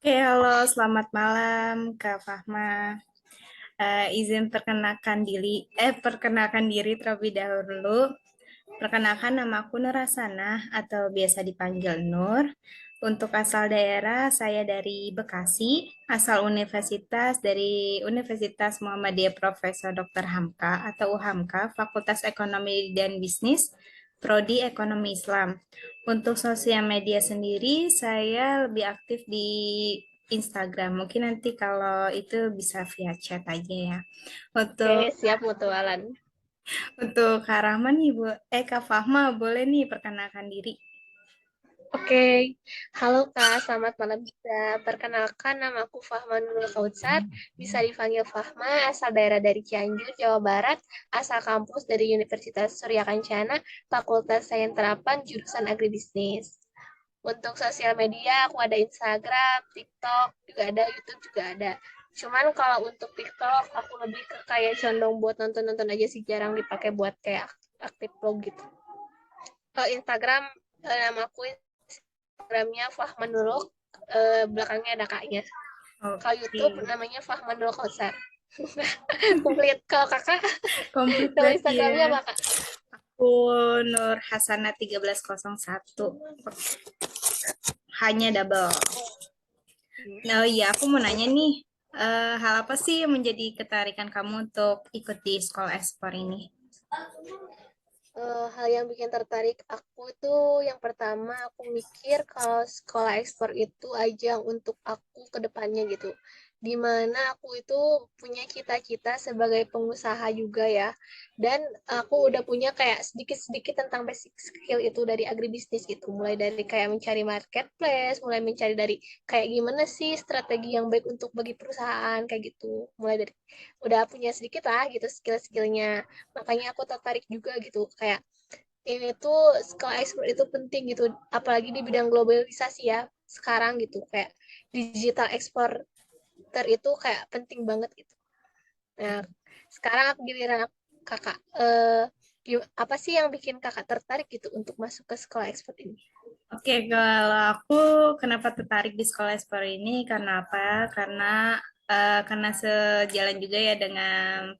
Oke, halo, selamat malam, Kak Fahma. Izin perkenalkan diri terlebih dahulu. Perkenalkan nama aku Nur Hasanah atau biasa dipanggil Nur. Untuk asal daerah, saya dari Bekasi, asal universitas dari Universitas Muhammadiyah Profesor Dr. Hamka atau UHAMKA, Fakultas Ekonomi dan Bisnis, Prodi Ekonomi Islam. Untuk sosial media sendiri, saya lebih aktif di Instagram. Mungkin nanti kalau itu bisa via chat aja ya. Oke, Untuk siap mutualan. Kak Rahman nih, Kak Fahma, boleh nih perkenalkan diri. Oke, halo Kak, selamat malam juga. Perkenalkan, nama aku Fahma Nurul Kautsar, bisa dipanggil Fahma, asal daerah dari Cianjur, Jawa Barat, asal kampus dari Universitas Surya Kencana, Fakultas Sains Terapan, jurusan Agribisnis. Untuk sosial media, aku ada Instagram, TikTok, juga ada, YouTube juga ada. Cuman kalau untuk TikTok, aku lebih ke kayak condong buat nonton-nonton aja sih, jarang dipakai buat kayak aktif vlog gitu. Kalau Instagram, nama aku Instagramnya Fahmanulok, belakangnya ada kaknya. Kalau Oke, YouTube namanya Fahmanul Kausar. Komplit. Kalau kakak, komplit nama berarti Instagramnya ya. apa kak? Aku Nur Hasanah 1301. Hanya double. Nah, iya, aku mau nanya nih, hal apa sih yang menjadi ketarikan kamu untuk ikut di sekolah ekspor ini? Hal yang bikin tertarik aku itu yang pertama aku mikir kalau sekolah ekspor itu ajang untuk aku ke depannya gitu. Dimana aku itu punya cita-cita sebagai pengusaha juga ya. Dan aku udah punya kayak sedikit-sedikit tentang basic skill itu dari agribisnis gitu. Mulai dari kayak mencari marketplace, mulai mencari dari kayak gimana sih strategi yang baik untuk bagi perusahaan kayak gitu. Mulai dari udah punya sedikit lah gitu skill-skillnya, makanya aku tertarik juga gitu kayak ini tuh sekolah ekspor itu penting gitu, apalagi di bidang globalisasi ya sekarang gitu, kayak digital eksporter itu kayak penting banget gitu. Nah, sekarang aku giliran kakak, apa sih yang bikin kakak tertarik gitu untuk masuk ke sekolah ekspor ini? Oke, kalau aku kenapa tertarik di sekolah ekspor ini karena apa? Karena sejalan juga ya dengan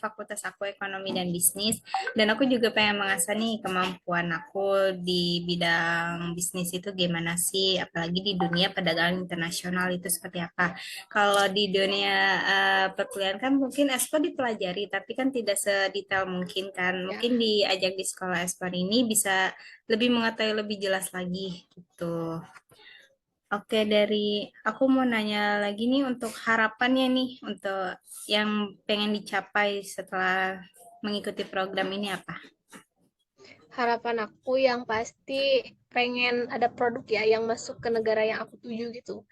fakultas aku ekonomi dan bisnis, dan aku juga pengen mengasah nih kemampuan aku di bidang bisnis itu gimana sih, apalagi di dunia perdagangan internasional itu seperti apa. Kalau di dunia perkuliahan kan mungkin ekspor dipelajari, tapi kan tidak sedetail mungkin kan. Ya, Mungkin diajak di sekolah ekspor ini bisa lebih mengetahui lebih jelas lagi gitu. Oke, aku mau nanya lagi nih untuk harapannya nih untuk yang pengen dicapai setelah mengikuti program ini apa? harapan aku yang pasti pengen ada produk ya yang masuk ke negara yang aku tuju gitu.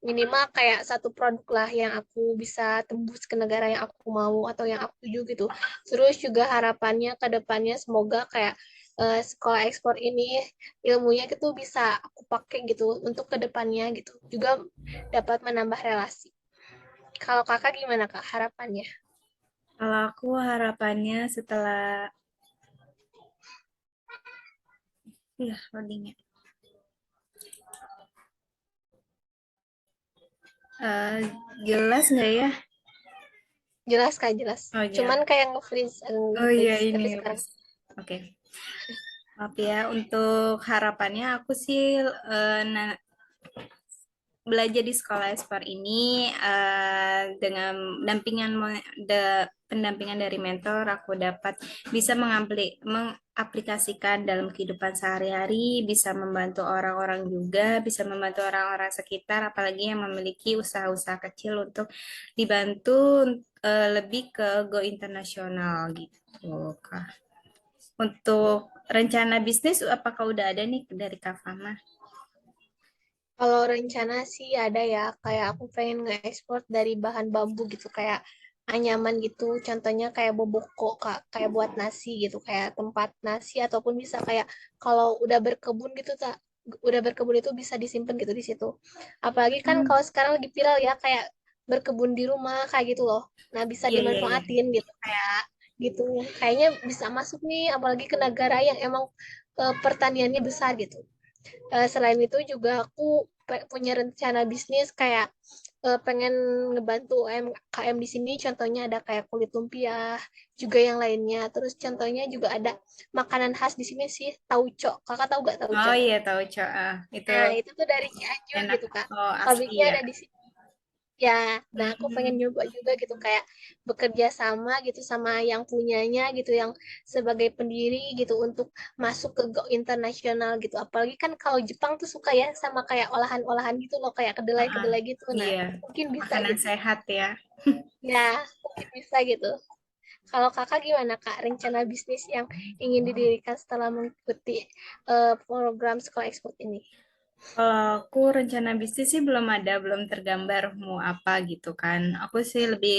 Minimal kayak satu produk lah yang aku bisa tembus ke negara yang aku mau atau yang aku tuju gitu. Terus juga harapannya ke depannya semoga kayak sekolah ekspor ini ilmunya itu bisa aku pakai gitu untuk ke depannya gitu. Juga dapat menambah relasi. Kalau kakak gimana kak harapannya? Kalau aku harapannya setelah ya loadingnya. Eh, Jelas nggak ya? Jelas kak jelas. Oh Cuman ya. kayak nge-freeze, Oh iya ini tapi sekarang. ngepas. Oke. Maaf ya, untuk harapannya aku sih belajar di sekolah ekspor ini dengan pendampingan dari mentor, aku dapat bisa mengaplikasikan dalam kehidupan sehari-hari, bisa membantu orang-orang juga, bisa membantu orang-orang sekitar, apalagi yang memiliki usaha-usaha kecil untuk dibantu lebih ke go internasional gitu, Kak. Untuk rencana bisnis, apakah udah ada nih dari Kak Fama? Kalau rencana sih ada ya, kayak aku pengen nge-export dari bahan bambu gitu, kayak anyaman gitu. Contohnya kayak boboko, Kak, kayak buat nasi gitu, kayak tempat nasi ataupun bisa kayak kalau udah berkebun gitu, tak udah berkebun itu bisa disimpan gitu di situ. Apalagi kan Hmm, kalau sekarang lagi viral ya, kayak berkebun di rumah kayak gitu loh. Nah, bisa iya, iya, iya. dimanfaatin gitu, kayak gitu. Kayaknya bisa masuk nih, apalagi ke negara yang emang pertaniannya besar gitu. Selain itu juga aku punya rencana bisnis kayak pengen ngebantu UMKM di sini. Contohnya ada kayak kulit lumpia, juga yang lainnya. Terus contohnya juga ada makanan khas di sini sih, tauco. Kakak tahu gak Oh tauco? iya tahu Cok. Itu Nah, itu tuh dari Cianjur enak. gitu, Kak. Oh asli Pabriknya ya. ada di sini. Ya, nah aku pengen Hmm. nyoba juga gitu kayak bekerja sama gitu sama yang punyanya gitu yang sebagai pendiri gitu untuk masuk ke go internasional gitu. Apalagi kan kalau Jepang tuh suka ya sama kayak olahan-olahan gitu loh kayak Ah, kedelai-kedelai gitu. Nah, iya. mungkin bisa Makanan gitu. sehat ya. Ya, mungkin bisa gitu. Kalau kakak gimana kak rencana bisnis yang ingin didirikan setelah mengikuti program sekolah ekspor ini? Kalau aku rencana bisnis sih belum ada, belum tergambar mau apa gitu kan. Aku sih lebih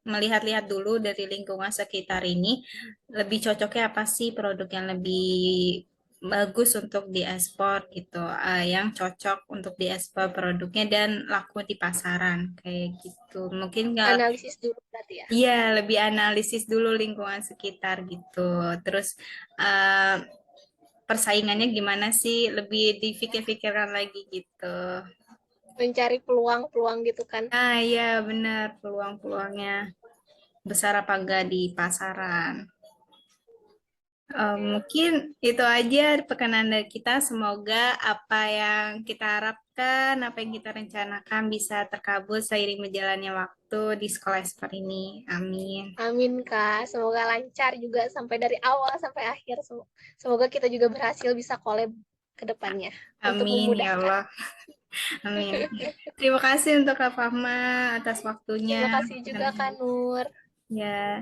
melihat-lihat dulu dari lingkungan sekitar ini, lebih cocoknya apa sih produk yang lebih bagus untuk diekspor gitu, yang cocok untuk diekspor produknya dan laku di pasaran kayak gitu. Mungkin nggak, Analisis dulu berarti ya. iya lebih analisis dulu lingkungan sekitar gitu. Terus eh, persaingannya gimana sih lebih dipikir-pikirkan lagi gitu. Mencari peluang-peluang gitu kan. Ah iya benar peluang-peluangnya besar apa enggak di pasaran. Mungkin itu aja perkenalan dari kita. Semoga apa yang kita harapkan, apa yang kita rencanakan bisa terkabul seiring berjalannya waktu di sekolah ekspor ini. Amin. Amin Kak, semoga lancar juga sampai dari awal sampai akhir. Semoga kita juga berhasil bisa collab ke depannya untuk Amin ya memudahkan. Allah. Amin. Terima kasih untuk Kak Fahma atas waktunya. Terima kasih juga Kak Nur. Ya.